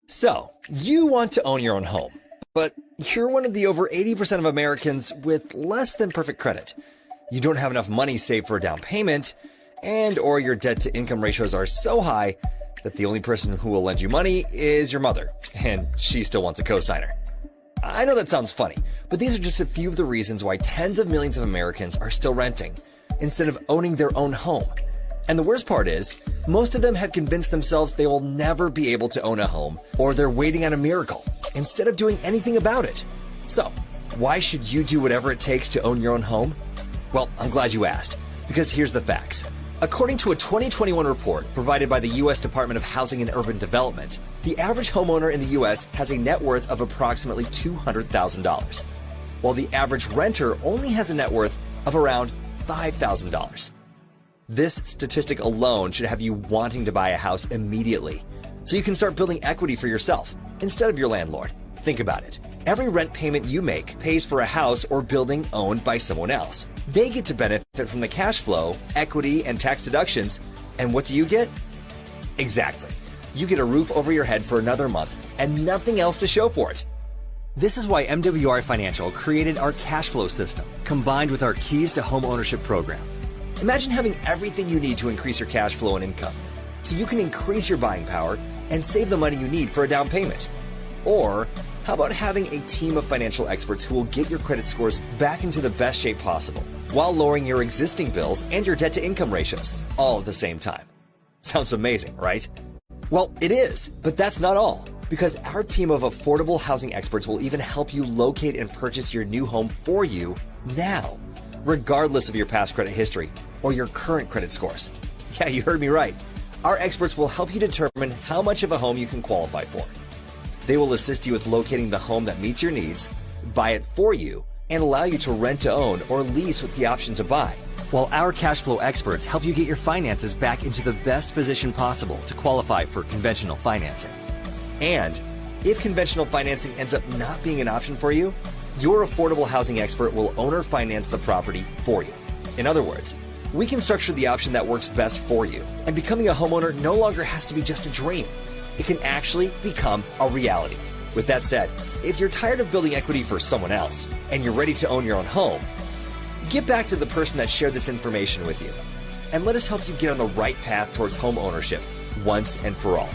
So, you want to own your own home, but you're one of the over 80% of Americans with less than perfect credit. You don't have enough money saved for a down payment, and or your debt-to-income ratios are so high that the only person who will lend you money is your mother, and she still wants a cosigner. I know that sounds funny, but these are just a few of the reasons why tens of millions of Americans are still renting instead of owning their own home. And the worst part is, most of them have convinced themselves they will never be able to own a home, or they're waiting on a miracle instead of doing anything about it. So, why should you do whatever it takes to own your own home? Well, I'm glad you asked, because here's the facts. According to a 2021 report provided by the U.S. Department of Housing and Urban Development, the average homeowner in the U.S. has a net worth of approximately $200,000, while the average renter only has a net worth of around $5,000. This statistic alone should have you wanting to buy a house immediately, so you can start building equity for yourself instead of your landlord. Think about it. Every rent payment you make pays for a house or building owned by someone else. They get to benefit from the cash flow, equity, and tax deductions. And what do you get? Exactly. You get a roof over your head for another month and nothing else to show for it. This is why MWR Financial created our Cashflow system, combined with our Keys to Home Ownership program. Imagine having everything you need to increase your cash flow and income, so you can increase your buying power and save the money you need for a down payment. Or how about having a team of financial experts who will get your credit scores back into the best shape possible, while lowering your existing bills and your debt-to-income ratios, all at the same time? Sounds amazing, right? Well, it is, but that's not all, because our team of affordable housing experts will even help you locate and purchase your new home for you now, regardless of your past credit history or your current credit scores. Yeah, you heard me right. Our experts will help you determine how much of a home you can qualify for. They will assist you with locating the home that meets your needs, buy it for you, and allow you to rent to own or lease with the option to buy, while our cash flow experts help you get your finances back into the best position possible to qualify for conventional financing. And if conventional financing ends up not being an option for you, your affordable housing expert will owner finance the property for you. In other words, we can structure the option that works best for you, and becoming a homeowner no longer has to be just a dream. It can actually become a reality. With that said, if you're tired of building equity for someone else and you're ready to own your own home, get back to the person that shared this information with you, and let us help you get on the right path towards home ownership once and for all.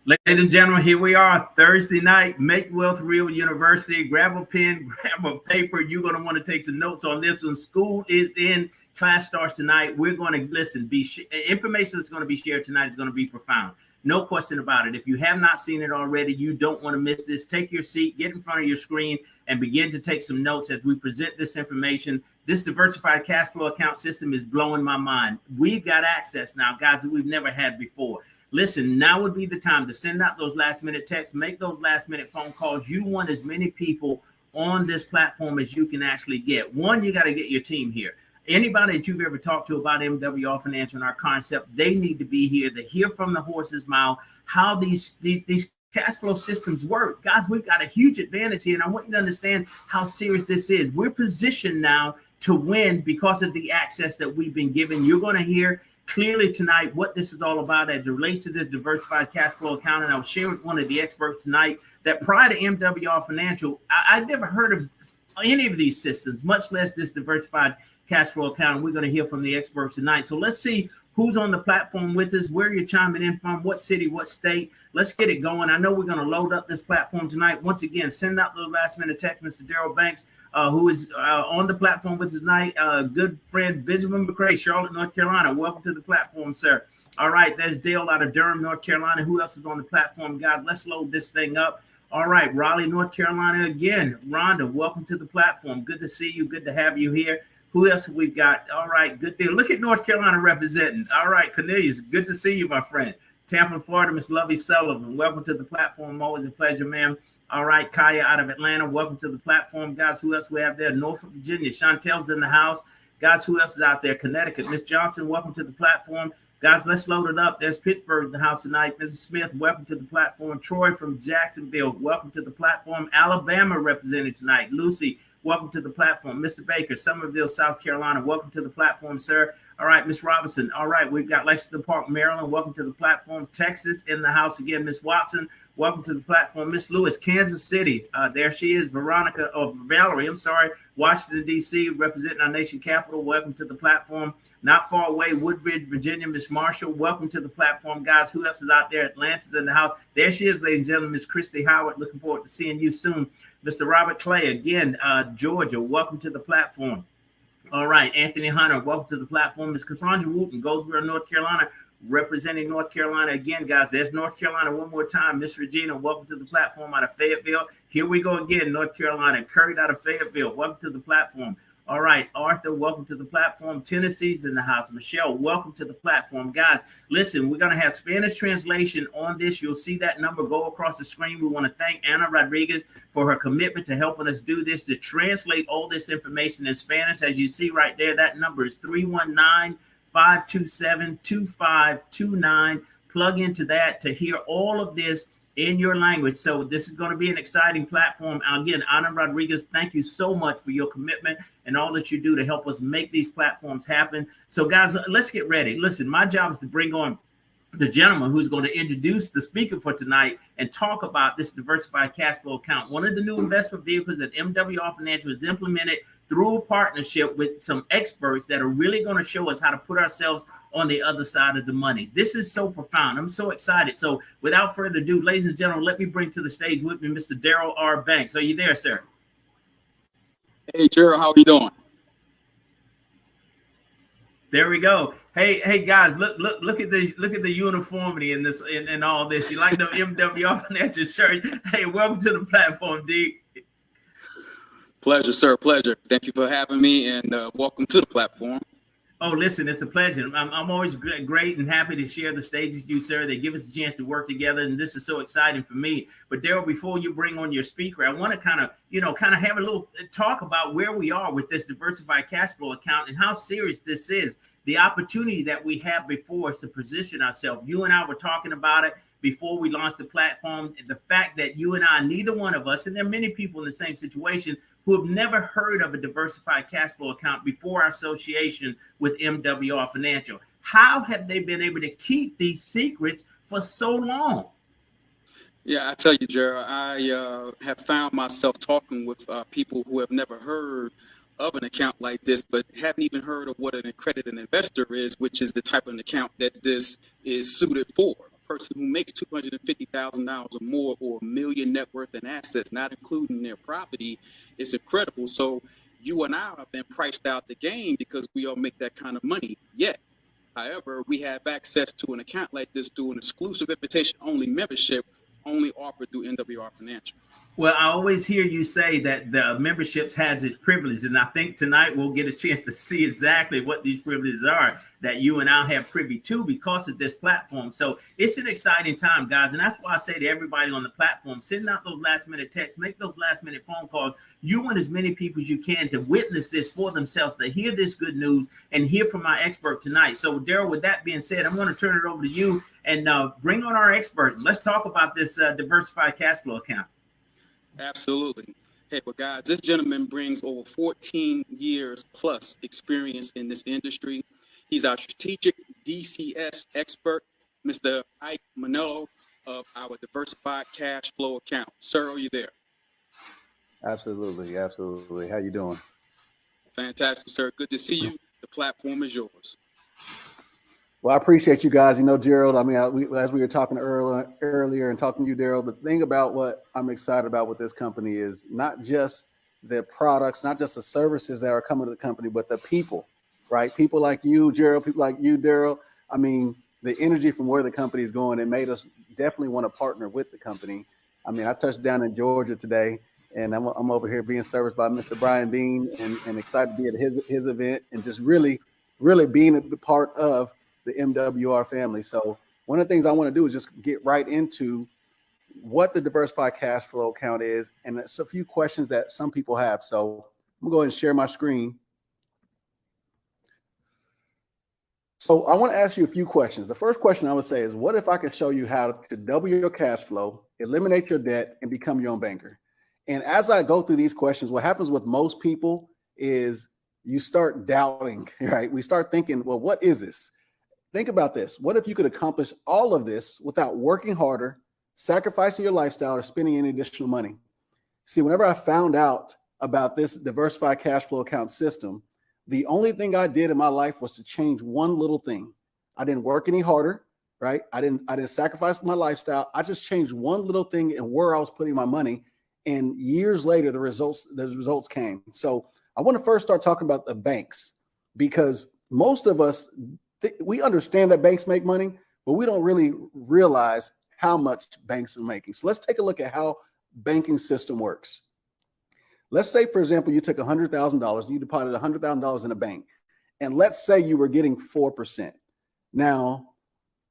Ladies and gentlemen, here we are, Thursday night, Make Wealth Real University. Grab a pen, grab a paper. You're going to want to take some notes on this one. School is in. Class starts tonight. We're going to listen. Information that's going to be shared tonight is going to be profound. No question about it. If you have not seen it already, you don't want to miss this. Take your seat, get in front of your screen, and begin to take some notes as we present this information. This diversified cash flow account system is blowing my mind. We've got access now, guys, that we've never had before. Listen, now would be the time to send out those last-minute texts, make those last-minute phone calls. You want as many people on this platform as you can actually get. One, you got to get your team here. Anybody that you've ever talked to about MWR Financial and our concept, they need to be here to hear from the horse's mouth how these cash flow systems work. Guys, we've got a huge advantage here, and I want you to understand how serious this is. We're positioned now to win because of the access that we've been given. You're going to hear clearly tonight what this is all about as it relates to this diversified cash flow account. And I'll share with one of the experts tonight that prior to MWR Financial, I'd never heard of any of these systems, much less this diversified cash flow account. And we're going to hear from the experts tonight. So let's see who's on the platform with us, where you're chiming in from, what city, what state. Let's get it going. I know we're going to load up this platform tonight. Once again, send out those last-minute texts. Mr. Daryl Banks, who is on the platform with us tonight, good friend Benjamin McCrae, Charlotte, North Carolina. Welcome to the platform, sir. All right, there's Dale out of Durham, North Carolina. Who else is on the platform, guys? Let's load this thing up. All right, Raleigh, North Carolina again. Rhonda, welcome to the platform. Good to see you. Good to have you here. Who else have we got? All right, good deal. Look at North Carolina representing. All right, Cornelius, good to see you, my friend. Tampa, Florida, Miss Lovey Sullivan. Welcome to the platform. Always a pleasure, ma'am. All right, Kaya out of Atlanta. Welcome to the platform. Guys, who else we have there? Norfolk, Virginia. Chantel's in the house. Guys, who else is out there? Connecticut. Miss Johnson, welcome to the platform. Guys, let's load it up. There's Pittsburgh in the house tonight. Mrs. Smith, welcome to the platform. Troy from Jacksonville, welcome to the platform. Alabama represented tonight. Lucy, welcome to the platform. Mr. Baker, Somerville, South Carolina, welcome to the platform, sir. All right, Miss Robinson. All right, we've got Lexington Park, Maryland, welcome to the platform. Texas in the house again. Miss Watson, welcome to the platform. Miss Lewis, Kansas City, there she is. Valerie, Washington, D.C., representing our nation capital, welcome to the platform. Not far away, Woodbridge, Virginia, Miss Marshall, welcome to the platform. Guys, who else is out there? Atlanta's in the house. There she is, ladies and gentlemen, Miss Christy Howard. Looking forward to seeing you soon. Mr. Robert Clay, again, Georgia, welcome to the platform. All right, Anthony Hunter, welcome to the platform. Miss Cassandra Wooten, Goldsboro, North Carolina, representing North Carolina again, guys. There's North Carolina one more time. Miss Regina, welcome to the platform out of Fayetteville. Here we go again, North Carolina. Kurt out of Fayetteville, welcome to the platform. All right, Arthur, welcome to the platform. Tennessee's in the house. Michelle, welcome to the platform. Guys, listen, we're going to have Spanish translation on this. You'll see that number go across the screen. We want to thank Anna Rodriguez for her commitment to helping us do this, to translate all this information in Spanish. As you see right there, that number is 319-527-2529. Plug into that to hear all of this in your language. So this is going to be an exciting platform. Again, Ana Rodriguez, thank you so much for your commitment and all that you do to help us make these platforms happen. So guys, let's get ready. Listen, my job is to bring on the gentleman who's going to introduce the speaker for tonight and talk about this diversified cash flow account. One of the new investment vehicles that MWR Financial has implemented through a partnership with some experts that are really going to show us how to put ourselves on the other side of the money. This is so profound. I'm so excited. So without further ado, ladies and gentlemen, let me bring to the stage with me Mr. Daryl R. Banks. Are you there, sir? Hey, Gerald, how are you doing? There we go. Hey guys, look at the uniformity in this in all this. You like the MWR Financial shirt? Hey, welcome to the platform, D. Pleasure, sir. Pleasure. Thank you for having me, and welcome to the platform. Oh, listen, it's a pleasure. I'm always great and happy to share the stage with you, sir. They give us a chance to work together, and this is so exciting for me. But Daryl, before you bring on your speaker, I want to kind of have a little talk about where we are with this diversified cash flow account and how serious this is. The opportunity that we have before us to position ourselves. You and I were talking about it before we launched the platform. The fact that you and I, neither one of us, and there are many people in the same situation who have never heard of a diversified cash flow account before our association with MWR Financial. How have they been able to keep these secrets for so long? Yeah, I tell you, Gerald, I have found myself talking with people who have never heard of an account like this, but haven't even heard of what an accredited investor is, which is the type of account that this is suited for. A person who makes $250,000 or more, or $1 million net worth in assets, not including their property, is incredible. So you and I have been priced out the game because we all make that kind of money yet. However, we have access to an account like this through an exclusive invitation-only membership, only offered through MWR Financial. Well, I always hear you say that the memberships has its privileges, and I think tonight we'll get a chance to see exactly what these privileges are that you and I have privy to because of this platform. So it's an exciting time, guys, and that's why I say to everybody on the platform, send out those last-minute texts, make those last-minute phone calls. You want as many people as you can to witness this for themselves, to hear this good news and hear from our expert tonight. So, Daryl, with that being said, I'm going to turn it over to you and bring on our expert. Let's talk about this diversified cash flow account. Absolutely. Hey, well, guys, this gentleman brings over 14 years plus experience in this industry. He's our strategic DCS expert, Mr. Ike Manello of our diversified cash flow account. Sir, are you there? Absolutely. Absolutely. How you doing? Fantastic, sir. Good to see you. The platform is yours. Well, I appreciate you guys. You know, Gerald, I mean, as we were talking earlier and talking to you, Daryl, the thing about what I'm excited about with this company is not just the products, not just the services that are coming to the company, but the people, right? People like you, Gerald, people like you, Daryl. I mean, the energy from where the company is going, it made us definitely want to partner with the company. I mean, I touched down in Georgia today, and I'm over here being serviced by Mr. Brian Bean and excited to be at his event and just really being a part of the MWR family. So one of the things I want to do is just get right into what the diversified cash flow account is. And it's a few questions that some people have. So I'm going to go ahead and share my screen. So I want to ask you a few questions. The first question I would say is, what if I can show you how to double your cash flow, eliminate your debt, and become your own banker? And as I go through these questions, what happens with most people is you start doubting, right? We start thinking, well, what is this? Think about this. What if you could accomplish all of this without working harder, sacrificing your lifestyle, or spending any additional money? See, whenever I found out about this diversified cash flow account system, the only thing I did in my life was to change one little thing. I didn't work any harder, right? I didn't sacrifice my lifestyle. I just changed one little thing in where I was putting my money. And years later, the results came. So I want to first start talking about the banks, because most of us, we understand that banks make money, but we don't really realize how much banks are making. So let's take a look at how banking system works. Let's say, for example, you took $100,000 and you deposited $100,000 in a bank. And let's say you were getting 4%. Now,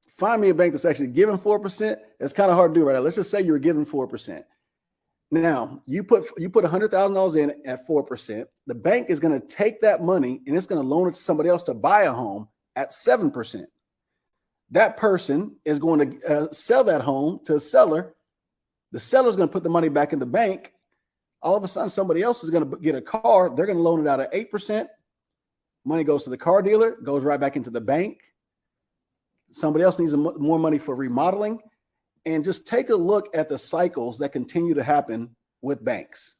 find me a bank that's actually giving 4%. It's kind of hard to do right now. Let's just say you were giving 4%. Now, you put $100,000 in at 4%. The bank is going to take that money and it's going to loan it to somebody else to buy a home at 7%. That person is going to sell that home to a seller. The seller is going to put the money back in the bank. All of a sudden, somebody else is going to get a car. They're going to loan it out at 8%. Money goes to the car dealer, goes right back into the bank. Somebody else needs more money for remodeling. And just take a look at the cycles that continue to happen with banks.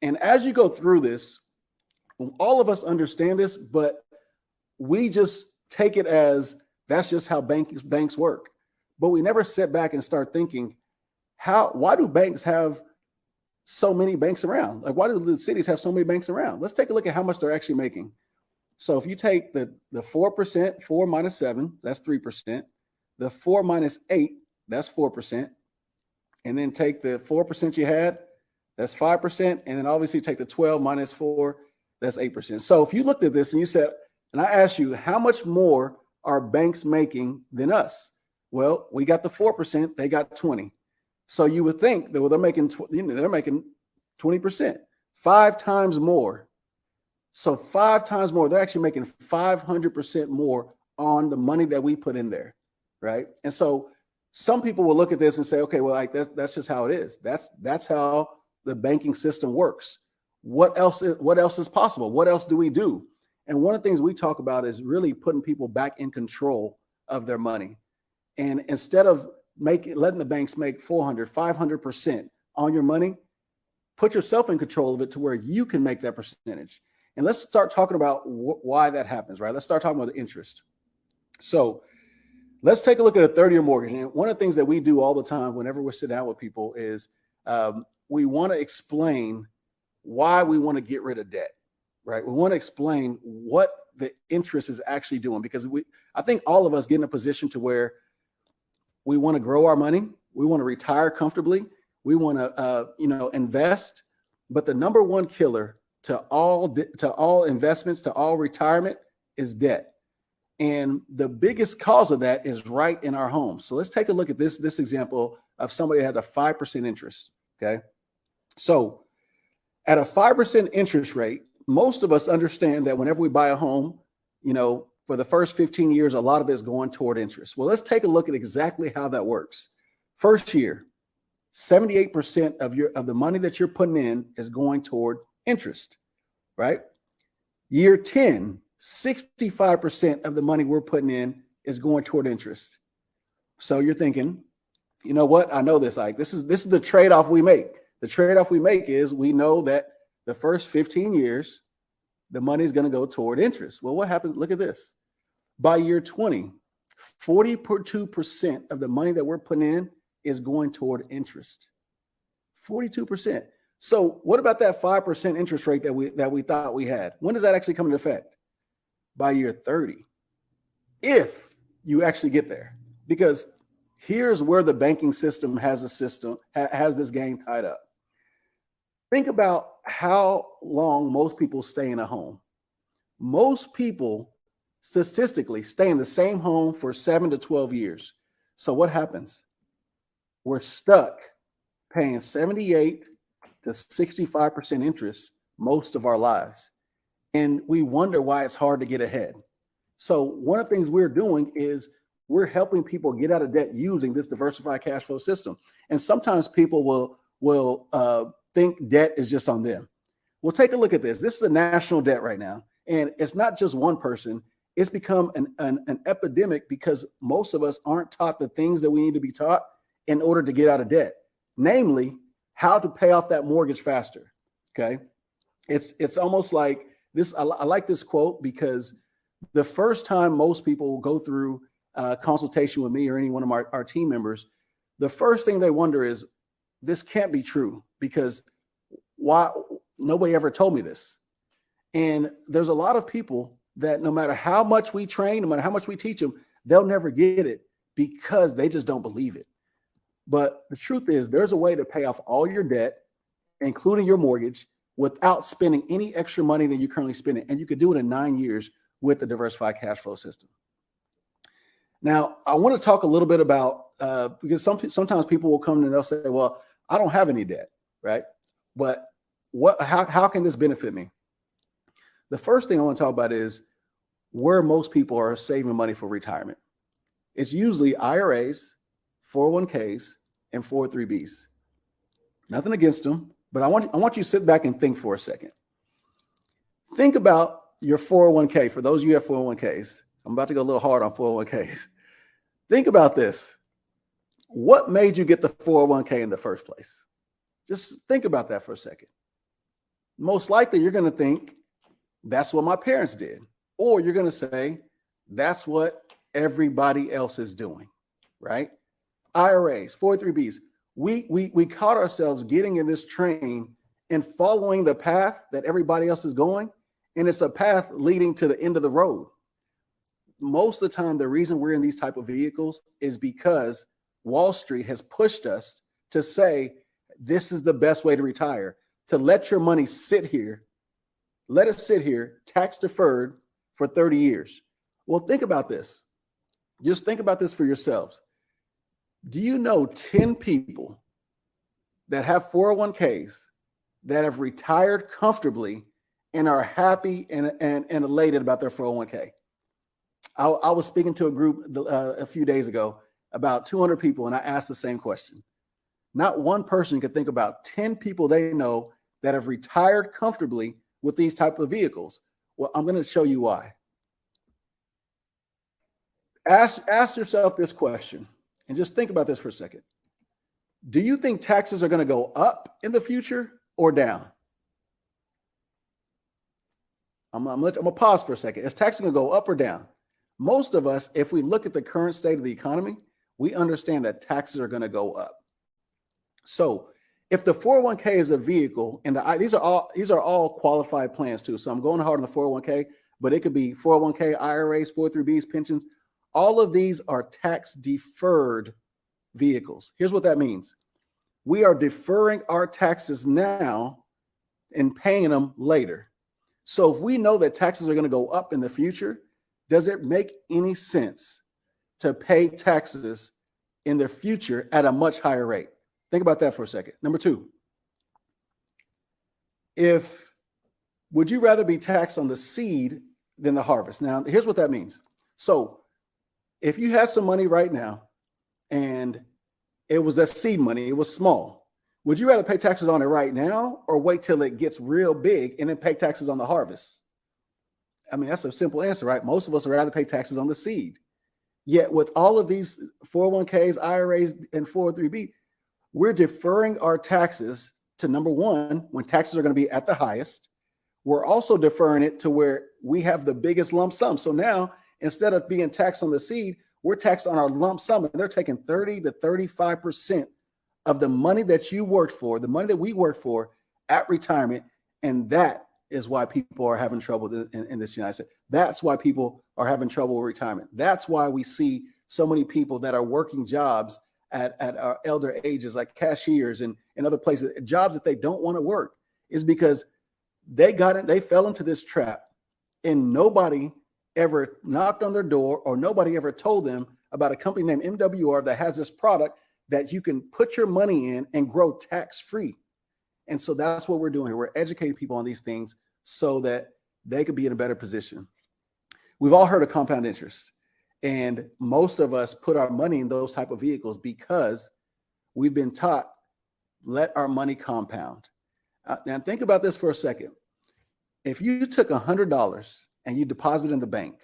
And as you go through this, all of us understand this, but we just take it as that's just how banks work. But we never sit back and start thinking, why do banks have so many banks around? Like, why do the cities have so many banks around? Let's take a look at how much they're actually making. So if you take the 4%, 4 minus 7, that's 3%. The 4 minus 8, that's 4%. And then take the 4% you had, that's 5%. And then obviously take the 12 minus 4, that's 8%. So if you looked at this and you said, and I asked you, how much more are banks making than us? Well, we got the 4%, they got 20. So you would think that they're making 20%, 5 times more. So 5 times more, they're actually making 500% more on the money that we put in there, right? And so some people will look at this and say, okay, well, like that's just how it is. That's how the banking system works. What else is possible? What else do we do? And one of the things we talk about is really putting people back in control of their money. And instead of letting the banks make 400, 500% on your money, put yourself in control of it to where you can make that percentage. And let's start talking about why that happens, right? Let's start talking about the interest. So let's take a look at a 30-year mortgage. And one of the things that we do all the time whenever we sit down with people is we want to explain why we want to get rid of debt, right? We want to explain what the interest is actually doing, because I think all of us get in a position to where we want to grow our money. We want to retire comfortably. We want to, invest. But the number one killer to all investments, to all retirement, is debt. And the biggest cause of that is right in our homes. So let's take a look at this example of somebody that had a 5% interest. Okay. So at a 5% interest rate, most of us understand that whenever we buy a home, for the first 15 years, a lot of it is going toward interest. Well, let's take a look at exactly how that works. First year, 78% of the money that you're putting in is going toward interest, right? Year 10, 65% of the money we're putting in is going toward interest. So you're thinking, you know what? I know this. Like this is the trade-off we make. The trade-off we make is we know that the first 15 years, the money is going to go toward interest. Well, what happens? Look at this. By year 20, 42% of the money that we're putting in is going toward interest. 42%. So what about that 5% interest rate that we thought we had? When does that actually come into effect? By year 30, if you actually get there. Because here's where the banking system has this game tied up. Think about how long most people stay in a home. Most people statistically stay in the same home for 7 to 12 years. So what happens? We're stuck paying 78 to 65% interest most of our lives. And we wonder why it's hard to get ahead. So one of the things we're doing is we're helping people get out of debt using this diversified cash flow system. And sometimes people will think debt is just on them. Well, take a look at this. This is the national debt right now. And it's not just one person. It's become an epidemic because most of us aren't taught the things that we need to be taught in order to get out of debt. Namely, how to pay off that mortgage faster. Okay. It's almost like this. I like this quote because the first time most people will go through a consultation with me or any one of our team members, the first thing they wonder is, this can't be true because why nobody ever told me this. And there's a lot of people that no matter how much we train, no matter how much we teach them, they'll never get it because they just don't believe it. But the truth is there's a way to pay off all your debt, including your mortgage, without spending any extra money than you're currently spending. And you could do it in 9 years with the diversified cash flow system. Now, I want to talk a little bit about, because sometimes people will come and they'll say, well, I don't have any debt, right? But how can this benefit me? The first thing I want to talk about is where most people are saving money for retirement. It's usually IRAs, 401ks, and 403bs. Nothing against them, but I want you to sit back and think for a second. Think about your 401k. For those of you who have 401ks, I'm about to go a little hard on 401ks. Think about this. What made you get the 401k in the first place? Just think about that for a second. Most likely you're going to think that's what my parents did, or you're going to say that's what everybody else is doing, right? IRAs, 403bs. We caught ourselves getting in this train and following the path that everybody else is going, and it's a path leading to the end of the road. Most of the time, the reason we're in these type of vehicles is because Wall Street has pushed us to say, this is the best way to retire, to let your money sit here. Let it sit here, tax deferred for 30 years. Well, think about this. Just think about this for yourselves. Do you know 10 people that have 401ks that have retired comfortably and are happy and elated about their 401k? I was speaking to a group a few days ago, about 200 people, and I asked the same question. Not one person could think about 10 people they know that have retired comfortably with these type of vehicles. Well, I'm going to show you why. Ask yourself this question and just think about this for a second. Do you think taxes are going to go up in the future or down? I'm going to pause for a second. Is taxes going to go up or down? Most of us, if we look at the current state of the economy, we understand that taxes are going to go up. So if the 401k is a vehicle, and these are all qualified plans too. So I'm going hard on the 401k, but it could be 401k, IRAs, 403bs, pensions. All of these are tax deferred vehicles. Here's what that means. We are deferring our taxes now and paying them later. So if we know that taxes are going to go up in the future, does it make any sense to pay taxes in the future at a much higher rate? Think about that for a second. Number two, would you rather be taxed on the seed than the harvest? Now, here's what that means. So if you had some money right now and it was a seed money, it was small, would you rather pay taxes on it right now or wait till it gets real big and then pay taxes on the harvest? I mean, that's a simple answer, right? Most of us would rather pay taxes on the seed. Yet with all of these 401ks, IRAs, and 403b, we're deferring our taxes to, number one, when taxes are going to be at the highest. We're also deferring it to where we have the biggest lump sum. So now, instead of being taxed on the seed, we're taxed on our lump sum, and they're taking 30 to 35% of the money that you worked for, the money that we worked for at retirement. And that is why people are having trouble in this United States. That's why people are having trouble with retirement. That's why we see so many people that are working jobs at our elder ages, like cashiers and other places, jobs that they don't want to work, is because they fell into this trap and nobody ever knocked on their door or nobody ever told them about a company named MWR that has this product that you can put your money in and grow tax-free. And so that's what we're doing here. We're educating people on these things so that they could be in a better position. We've all heard of compound interest, and most of us put our money in those type of vehicles because we've been taught, let our money compound. Now think about this for a second. If you took $100 and you deposit in the bank,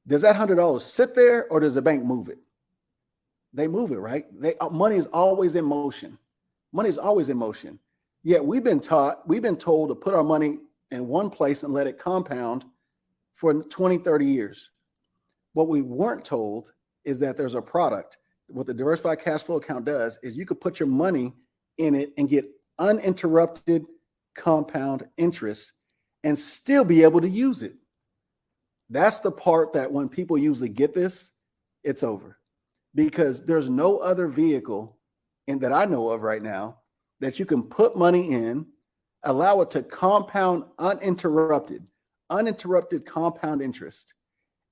does that $100 sit there or does the bank move it? They move it, right? Money is always in motion. Money is always in motion. Yet we've been told to put our money in one place and let it compound for 20, 30 years. What we weren't told is that there's a product. What the diversified cash flow account does is you could put your money in it and get uninterrupted compound interest and still be able to use it. That's the part that when people usually get this, it's over, because there's no other vehicle that I know of right now that you can put money in, allow it to compound uninterrupted compound interest,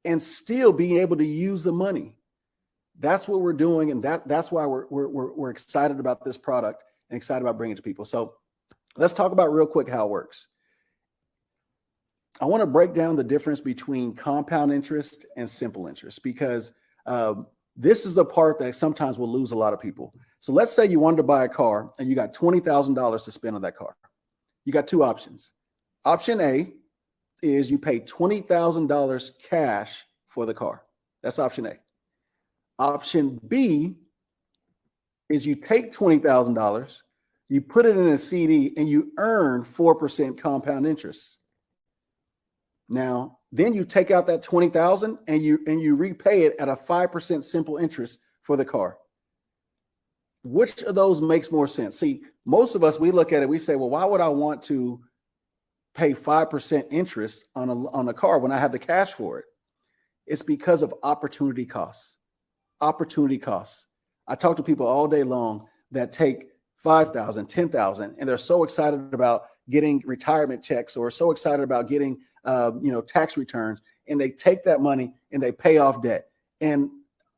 and still being able to use the money. That's what we're doing, and that's why we're excited about this product and excited about bringing it to people. So let's talk about real quick how it works. I want to break down the difference between compound interest and simple interest, because this is the part that sometimes will lose a lot of people. So let's say you wanted to buy a car and you got $20,000 to spend on that car. You got two options. Option A is you pay $20,000 cash for the car. That's option A. Option B is you take $20,000, you put it in a CD, and you earn 4% compound interest. Now, then you take out that $20,000 and you repay it at a 5% simple interest for the car. Which of those makes more sense? See, most of us, we look at it, we say, well, why would I want to pay 5% interest on a car when I have the cash for it? It's because of opportunity costs. Opportunity costs. I talk to people all day long that take $5,000, $10,000, and they're so excited about getting retirement checks or so excited about getting tax returns, and they take that money and they pay off debt. And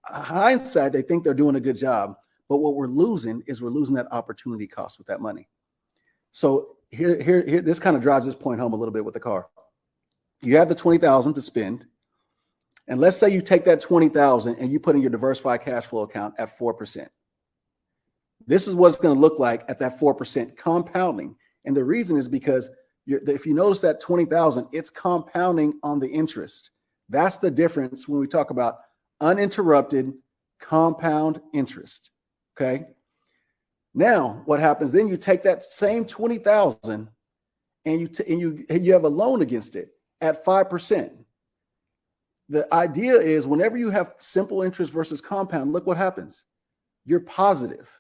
hindsight, they think they're doing a good job, but what we're losing that opportunity cost with that money. So here, this kind of drives this point home a little bit with the car. You have the $20,000 to spend, and let's say you take that $20,000 and you put in your diversified cash flow account at 4%. This is what it's going to look like at that 4% compounding. And the reason is because if you notice that $20,000, it's compounding on the interest. That's the difference when we talk about uninterrupted compound interest. Okay. Now, what happens then? You take that same $20,000 and you have a loan against it at 5%. The idea is whenever you have simple interest versus compound, look what happens. You're positive.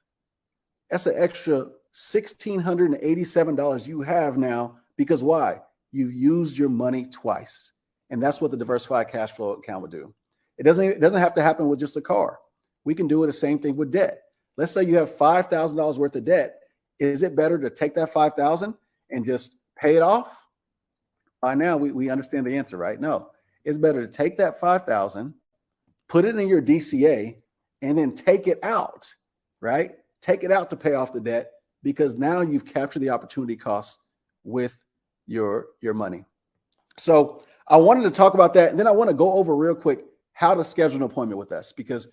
That's an extra $1,687 you have now, because why? You used your money twice. And that's what the diversified cash flow account would do. It doesn't have to happen with just a car. We can do it the same thing with debt. Let's say you have $5,000 worth of debt. Is it better to take that $5,000 and just pay it off? By now, we understand the answer, right? No, it's better to take that $5,000, put it in your DCA, and then take it out, right? Take it out to pay off the debt, because now you've captured the opportunity costs with your money. So I wanted to talk about that. And then I want to go over real quick how to schedule an appointment with us, because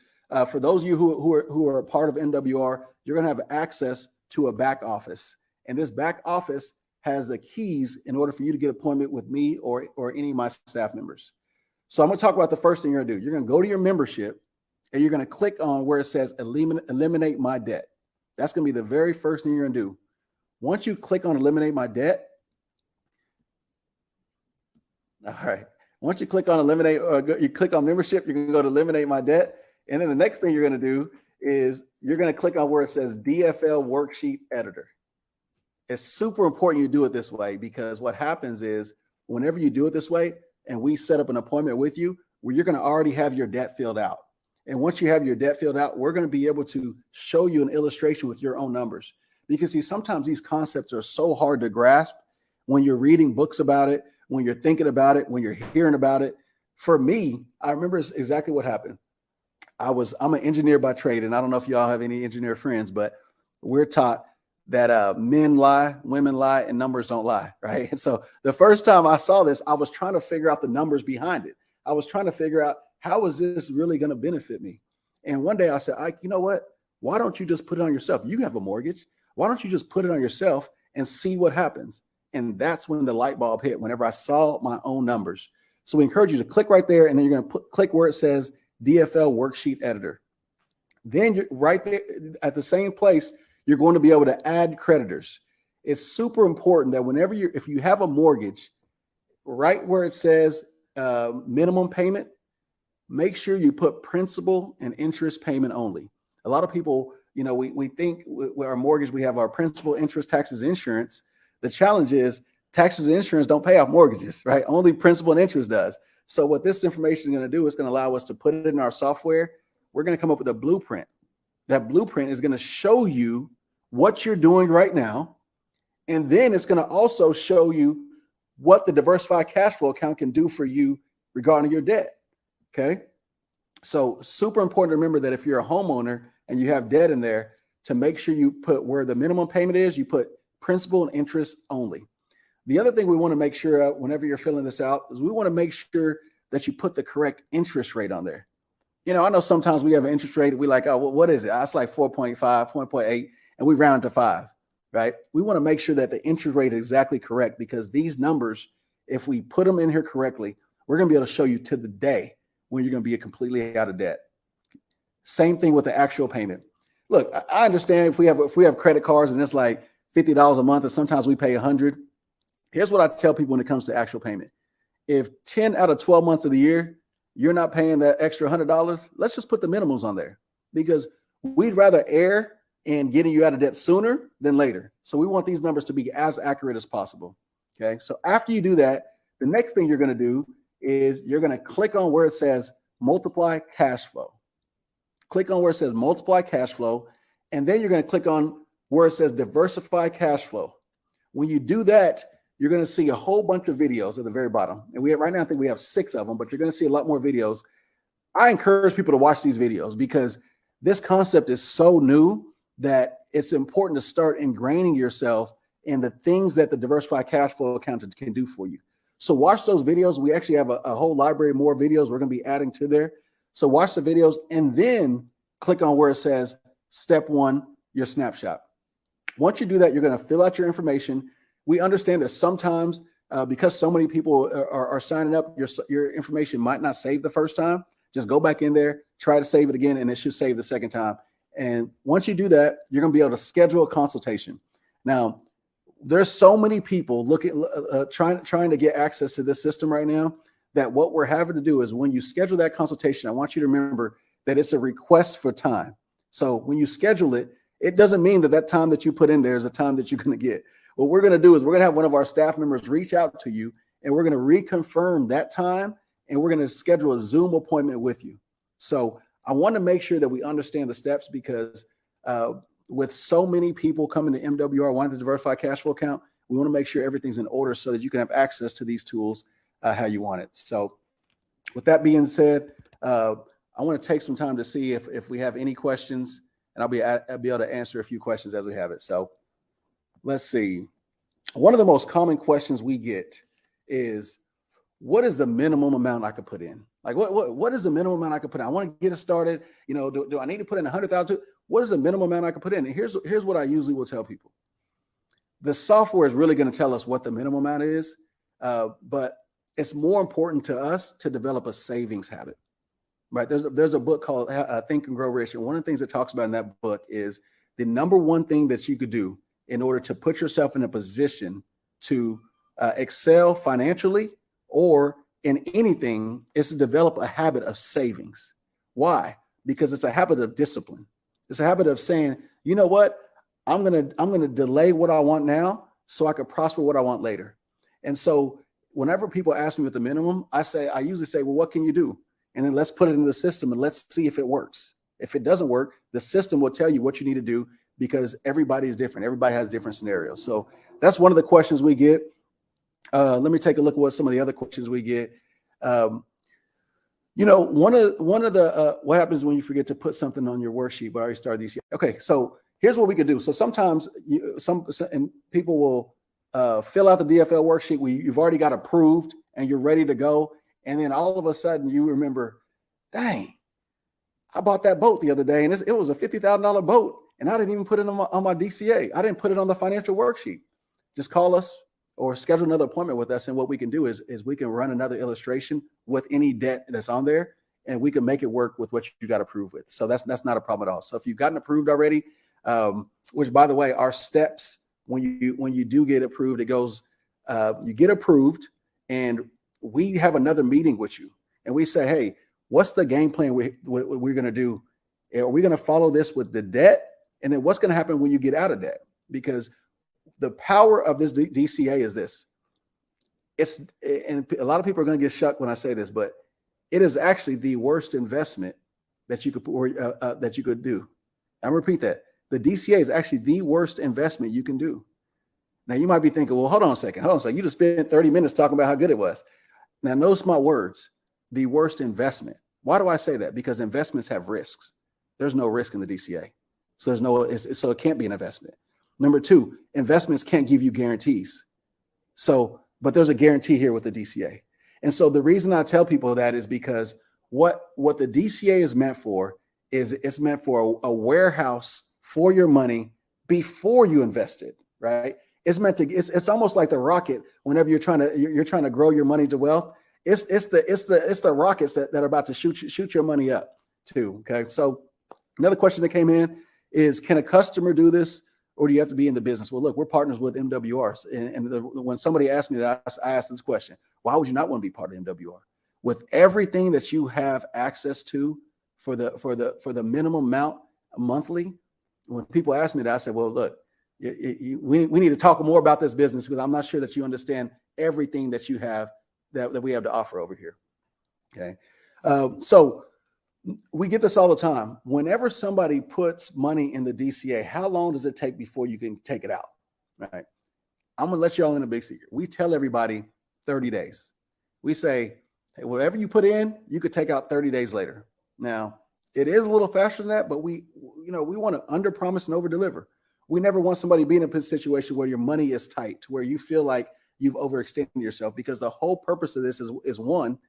for those of you who are a part of NWR, you're going to have access to a back office. And this back office has the keys in order for you to get an appointment with me or any of my staff members. So I'm going to talk about the first thing you're going to do. You're going to go to your membership and you're going to click on where it says eliminate my debt. That's going to be the very first thing you're going to do. Once you click on eliminate my debt, all right. Once you click on eliminate, you click on membership, you're going to go to eliminate my debt. And then the next thing you're going to do is you're going to click on where it says DFL worksheet editor. It's super important you do it this way, because what happens is whenever you do it this way and we set up an appointment with you, where you're going to already have your debt filled out. And once you have your debt filled out, we're going to be able to show you an illustration with your own numbers. Because see, sometimes these concepts are so hard to grasp when you're reading books about it, when you're thinking about it, when you're hearing about it. For me, I remember exactly what happened. I'm an engineer by trade, and I don't know if y'all have any engineer friends, but we're taught that men lie, women lie, and numbers don't lie, right? And so the first time I saw this, I was trying to figure out the numbers behind it. I was trying to figure out, how is this really going to benefit me? And one day I said, Ike, you know what? Why don't you just put it on yourself? You have a mortgage. Why don't you just put it on yourself and see what happens? And that's when the light bulb hit, whenever I saw my own numbers. So we encourage you to click right there, and then you're going to click where it says DFL Worksheet Editor. Then you're right there at the same place, you're going to be able to add creditors. It's super important that whenever if you have a mortgage, right where it says minimum payment, make sure you put principal and interest payment only. A lot of people, we think with our mortgage, we have our principal, interest, taxes, insurance. The challenge is taxes and insurance don't pay off mortgages, right? Only principal and interest does. So what this information is going to do is going to allow us to put it in our software. We're going to come up with a blueprint. That blueprint is going to show you what you're doing right now. And then it's going to also show you what the diversified cash flow account can do for you regarding your debt. Okay. So super important to remember that if you're a homeowner and you have debt in there, to make sure you put where the minimum payment is, you put principal and interest only. The other thing we want to make sure whenever you're filling this out is we want to make sure that you put the correct interest rate on there. I know sometimes we have an interest rate. We like, oh, well, what is it? It's like 4.5, 4.8, and we round it to 5, right? We want to make sure that the interest rate is exactly correct, because these numbers, if we put them in here correctly, we're going to be able to show you to the day when you're going to be completely out of debt. Same thing with the actual payment. Look, I understand if we have credit cards and it's like $50 a month, and sometimes we pay $100. Here's what I tell people when it comes to actual payment. If 10 out of 12 months of the year, you're not paying that extra $100, let's just put the minimums on there, because we'd rather err in getting you out of debt sooner than later. So we want these numbers to be as accurate as possible. Okay. So after you do that, the next thing you're going to do is you're going to click on where it says multiply cash flow. Click on where it says multiply cash flow. And then you're going to click on where it says diversify cash flow. When you do that, you're going to see a whole bunch of videos at the very bottom. And right now, I think we have 6 of them, but you're going to see a lot more videos. I encourage people to watch these videos, because this concept is so new that it's important to start ingraining yourself in the things that the diversified cash flow accountant can do for you. So watch those videos. We actually have a whole library of more videos we're going to be adding to there. So watch the videos and then click on where it says step 1, your snapshot. Once you do that, you're going to fill out your information. We understand that sometimes because so many people are signing up, your information might not save the first time. Just go back in there, try to save it again, and it should save the second time. And once you do that, you're going to be able to schedule a consultation. Now, there's so many people trying to get access to this system right now, that what we're having to do is, when you schedule that consultation, I want you to remember that it's a request for time. So when you schedule it, it doesn't mean that time that you put in there is the time that you're going to get. What we're going to do is we're going to have one of our staff members reach out to you, and we're going to reconfirm that time, and we're going to schedule a Zoom appointment with you. So I want to make sure that we understand the steps, because with so many people coming to MWR wanting to diversify cash flow account, we want to make sure everything's in order so that you can have access to these tools how you want it. So with that being said, I want to take some time to see if we have any questions, and I'll be able to answer a few questions as we have it. So let's see. One of the most common questions we get is, what is the minimum amount I could put in? Like, what is the minimum amount I could put in? I want to get it started. Do I need to put in 100,000? What is the minimum amount I could put in? And here's what I usually will tell people. The software is really going to tell us what the minimum amount is, but it's more important to us to develop a savings habit, right? There's a book called Think and Grow Rich, and one of the things it talks about in that book is the number one thing that you could do in order to put yourself in a position to excel financially or in anything is to develop a habit of savings. Why? Because it's a habit of discipline. It's a habit of saying, you know what, I'm gonna delay what I want now so I can prosper what I want later. And so whenever people ask me what the minimum, I usually say, well, what can you do? And then let's put it in the system and let's see if it works. If it doesn't work, the system will tell you what you need to do, because everybody is different. Everybody has different scenarios. So that's one of the questions we get. Let me take a look at what some of the other questions we get. One of the what happens when you forget to put something on your worksheet, but I already started these. Okay, so here's what we could do. So sometimes and people will fill out the DFL worksheet. You've already got approved and you're ready to go, And then all of a sudden you remember, dang, I bought that boat the other day and it was a $50,000 boat and I didn't even put it on my DCA. I didn't put it on the financial worksheet. Just call us or schedule another appointment with us. And what we can do is we can run another illustration with any debt that's on there, and we can make it work with what you got approved with. So that's not a problem at all. So if you've gotten approved already, which by the way, our steps, when you do get approved, it goes, you get approved and we have another meeting with you and we say, hey, what's the game plan we're going to do? Are we going to follow this with the debt? And then what's going to happen when you get out of debt? Because the power of this DCA is this. And a lot of people are going to get shocked when I say this, but it is actually the worst investment that you could do. I repeat that. The DCA is actually the worst investment you can do. Now you might be thinking, well, hold on a second. You just spent 30 minutes talking about how good it was. Now notice my words, the worst investment. Why do I say that? Because investments have risks. There's no risk in the DCA. So so it can't be an investment. Number two, investments can't give you guarantees. But there's a guarantee here with the DCA. And so the reason I tell people that is because what the DCA is meant for is it's meant for a warehouse for your money before you invest it, right? It's meant to, it's almost like the rocket whenever you're trying to grow your money to wealth. It's the rockets that are about to shoot your money up too. Okay. So another question that came in is, can a customer do this? Or do you have to be in the business? Well, look, we're partners with MWRs. When somebody asked me that, I asked this question: why would you not want to be part of MWR? With everything that you have access to for the minimum amount monthly, when people ask me that, I said, well, look, we need to talk more about this business because I'm not sure that you understand everything that you have that we have to offer over here. Okay, so we get this all the time. Whenever somebody puts money in the DCA, how long does it take before you can take it out? Right. I'm going to let you all in a big secret. We tell everybody 30 days. We say, hey, whatever you put in, you could take out 30 days later. Now, it is a little faster than that, but we want to under promise and over deliver. We never want somebody being in a situation where your money is tight, where you feel like you've overextended yourself, because the whole purpose of this is one,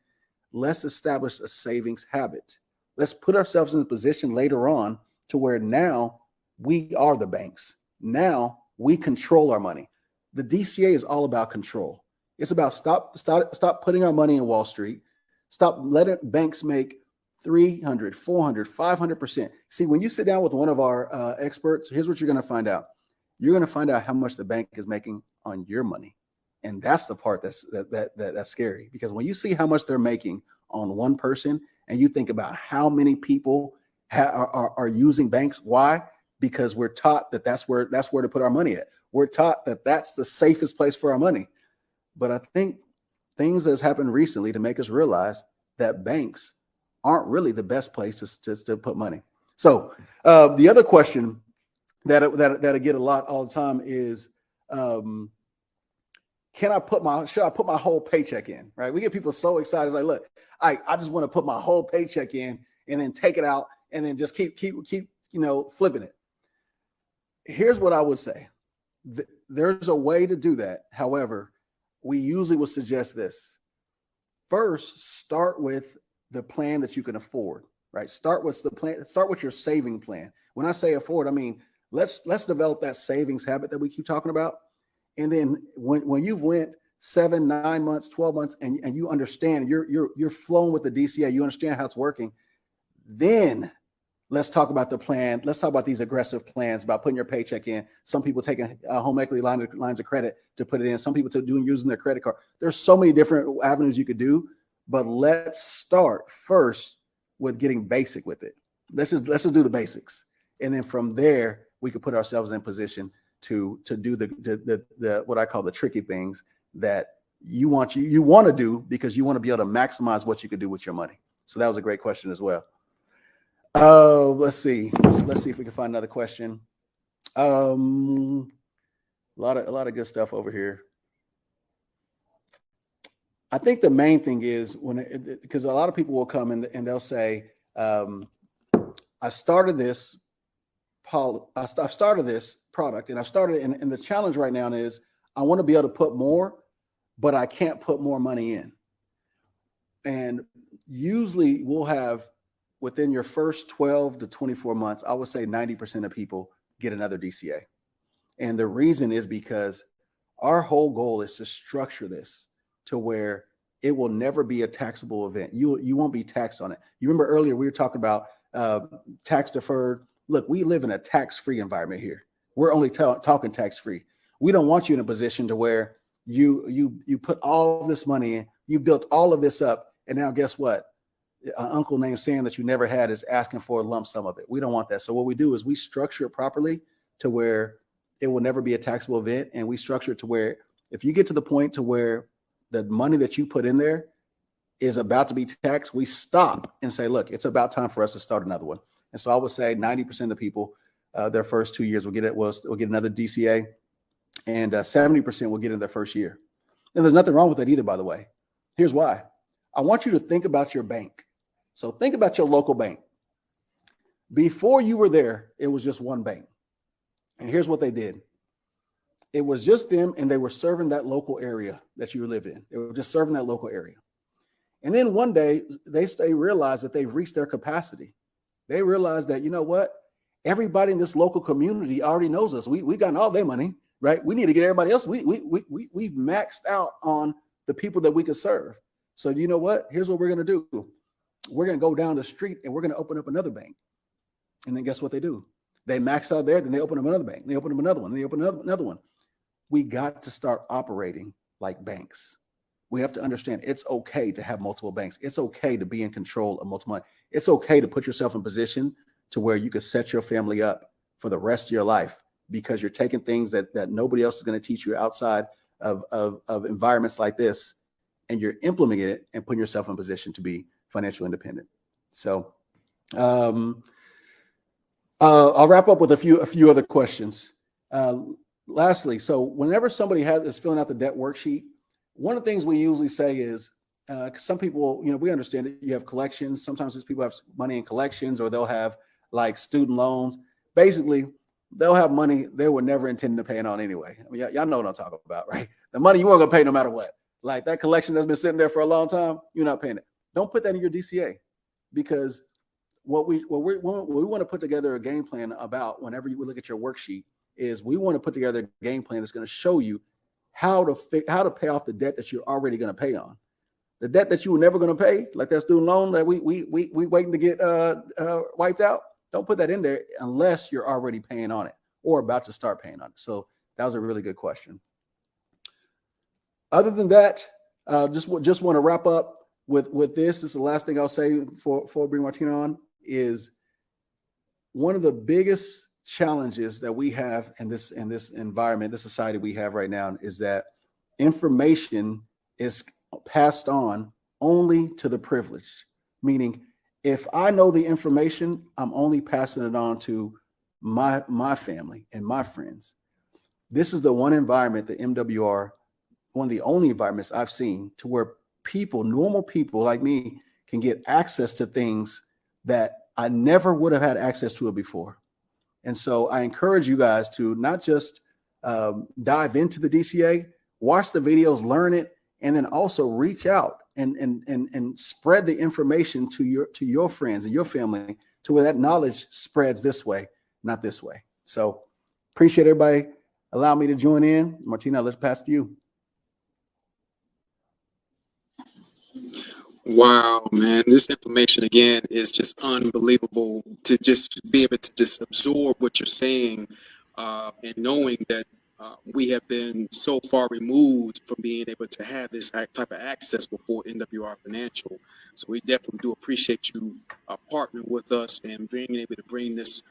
let's establish a savings habit. Let's put ourselves in a position later on to where now we are the banks. Now we control our money. The DCA is all about control. It's about stop putting our money in Wall Street. Stop letting banks make 300, 400, 500%. See, when you sit down with one of our experts, here's what you're going to find out. You're going to find out how much the bank is making on your money. And that's the part that's scary, because when you see how much they're making on one person, and you think about how many people are using banks. Why? Because we're taught that that's where to put our money at. We're taught that that's the safest place for our money. But I think things that's happened recently to make us realize that banks aren't really the best place to put money. So the other question that I get a lot all the time is, should I put my whole paycheck in? Right? We get people so excited. It's like, look, I just want to put my whole paycheck in and then take it out and then just keep flipping it. Here's what I would say. There's a way to do that. However, we usually would suggest this. First, start with the plan that you can afford, right? Start with the plan. Start with your saving plan. When I say afford, I mean, let's develop that savings habit that we keep talking about. And then when you've went 7, 9 months, 12 months, and you understand, you're flowing with the DCA, you understand how it's working, then let's talk about the plan. Let's talk about these aggressive plans about putting your paycheck in. Some people taking home equity lines of credit to put it in. Some people using their credit card. There's so many different avenues you could do, but let's start first with getting basic with it. Let's just do the basics. And then from there, we could put ourselves in position to do the what I call the tricky things that you want to do, because you want to be able to maximize what you could do with your money. So that was a great question as well. Let's see if we can find another question. A lot of good stuff over here. I think the main thing is because a lot of people will come and they'll say, I started this product and I started, and the challenge right now is I want to be able to put more, but I can't put more money in. And usually we'll have within your first 12 to 24 months, I would say 90% of people get another DCA. And the reason is because our whole goal is to structure this to where it will never be a taxable event. You won't be taxed on it. You remember earlier we were talking about tax deferred. Look, we live in a tax-free environment here. We're only talking tax-free. We don't want you in a position to where you put all of this money in, you built all of this up, and now guess what? An uncle named Sam that you never had is asking for a lump sum of it. We don't want that. So what we do is we structure it properly to where it will never be a taxable event. And we structure it to where if you get to the point to where the money that you put in there is about to be taxed, we stop and say, look, it's about time for us to start another one. And so I would say 90% of the people, their first 2 years will get another DCA, and 70% will get in their first year. And there's nothing wrong with that either, by the way. Here's why. I want you to think about your bank. So think about your local bank. Before you were there, it was just one bank. And here's what they did. It was just them, and they were serving that local area that you live in. They were just serving that local area. And then one day they realized that they've reached their capacity. They realized that, you know what? Everybody in this local community already knows us. We got all their money, right? We need to get everybody else. We've maxed out on the people that we could serve. So you know what? Here's what we're going to do. We're going to go down the street and we're going to open up another bank. And then guess what they do? They max out there, then they open up another bank. They open up another one. They open up another one. We got to start operating like banks. We have to understand it's okay to have multiple banks. It's okay to be in control of multiple money. It's okay to put yourself in position to where you can set your family up for the rest of your life because you're taking things that nobody else is going to teach you outside of environments like this, and you're implementing it and putting yourself in position to be financially independent. So I'll wrap up with a few other questions. Lastly, so whenever somebody is filling out the debt worksheet, one of the things we usually say is, because some people, we understand it. You have collections. Sometimes these people have money in collections, or they'll have like student loans. Basically, they'll have money they were never intending to pay it on anyway. I mean, y'all know what I'm talking about, right? The money you weren't gonna pay no matter what. Like that collection that's been sitting there for a long time, you're not paying it. Don't put that in your DCA, because what we want to put together a game plan about whenever you look at your worksheet is we want to put together a game plan that's going to show you how to pay off the debt that you're already going to pay on. The debt that you were never going to pay, like that student loan that we waiting to get wiped out. Don't put that in there unless you're already paying on it or about to start paying on it. So that was a really good question. Other than that, just want to wrap up with this. This is the last thing I'll say before I bring Martina on. Is one of the biggest challenges that we have in this environment, this society we have right now, is that information is passed on only to the privileged. Meaning, if I know the information, I'm only passing it on to my family and my friends. This is the one environment, the MWR, one of the only environments I've seen to where people, normal people like me, can get access to things that I never would have had access to it before. And so I encourage you guys to not just dive into the DCA, watch the videos, learn it, and then also reach out and spread the information to your friends and your family to where that knowledge spreads this way, not this way. So appreciate everybody. Allow me to join in. Martina, let's pass to you. Wow, man, this information again is just unbelievable to just be able to just absorb what you're saying, and knowing that we have been so far removed from being able to have this type of access before NWR Financial. So we definitely do appreciate you partnering with us and being able to bring this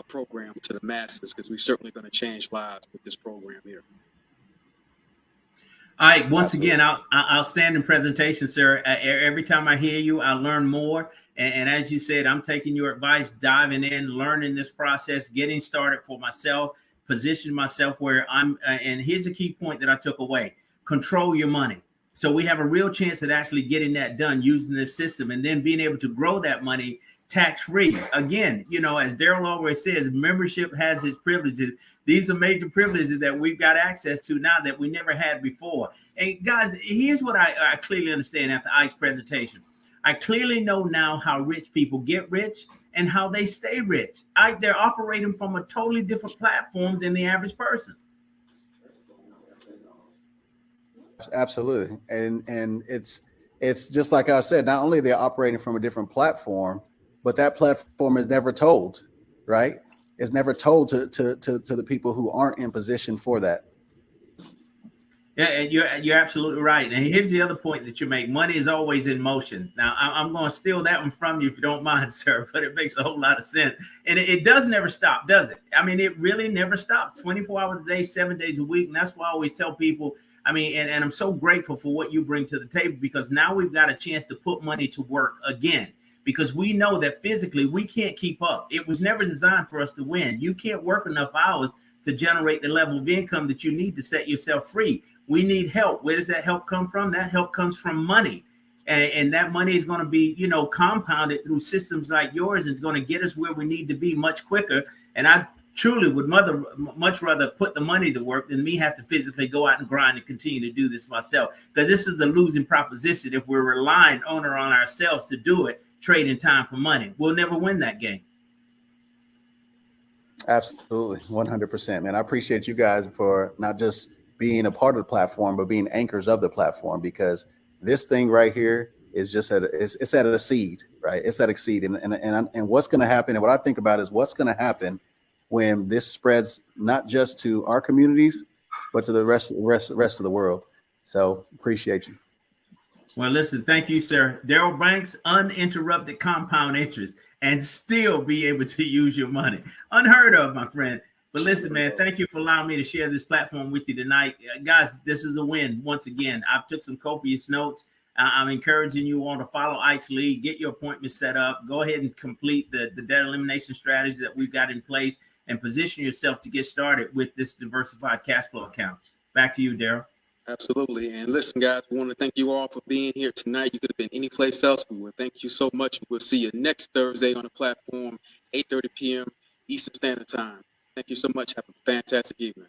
program to the masses, because we're certainly going to change lives with this program here. All right. Once again, outstanding presentation, sir. Every time I hear you, I learn more. And as you said, I'm taking your advice, diving in, learning this process, getting started for myself, position myself where I'm. And here's a key point that I took away: control your money. So we have a real chance at actually getting that done using this system, and then being able to grow that money tax-free. Again, as Daryl always says, membership has its privileges. These are major privileges that we've got access to now that we never had before. And guys, here's what I clearly understand after Ike's presentation. I clearly know now how rich people get rich and how they stay rich. They're operating from a totally different platform than the average person. Absolutely. And it's just like I said, not only they're operating from a different platform, but that platform is never told, right? It's never told to the people who aren't in position for that. Yeah, and you're absolutely right. And here's the other point that you make: money is always in motion. Now, I'm going to steal that one from you if you don't mind, sir. But it makes a whole lot of sense, and it does never stop, does it? I mean, it really never stops. 24 hours a day, 7 days a week, and that's why I always tell people. I mean, and I'm so grateful for what you bring to the table, because now we've got a chance to put money to work again, because we know that physically we can't keep up. It was never designed for us to win. You can't work enough hours to generate the level of income that you need to set yourself free. We need help. Where does that help come from? That help comes from money. And that money is going to be, compounded through systems like yours. It's going to get us where we need to be much quicker. And I truly would much rather put the money to work than me have to physically go out and grind and continue to do this myself, because this is a losing proposition. If we're relying on ourselves to do it, trading time for money, we'll never win that game. Absolutely. 100%, man. I appreciate you guys for not just being a part of the platform, but being anchors of the platform, because this thing right here is just it's at a seed, right? It's at a seed. And what's going to happen, and what I think about is what's going to happen when this spreads not just to our communities, but to the rest of the world. So appreciate you. Well, listen, thank you, sir. Daryl Banks, uninterrupted compound interest, and still be able to use your money. Unheard of, my friend. But listen, man, thank you for allowing me to share this platform with you tonight. Guys, this is a win. Once again, I've took some copious notes. I'm encouraging you all to follow Ike's lead, get your appointment set up, go ahead and complete the debt elimination strategy that we've got in place, and position yourself to get started with this diversified cash flow account. Back to you, Daryl. Absolutely. And listen, guys, we want to thank you all for being here tonight. You could have been any place else. We will thank you so much. We'll see you next Thursday on the platform, 8:30 p.m. Eastern Standard Time. Thank you so much. Have a fantastic evening.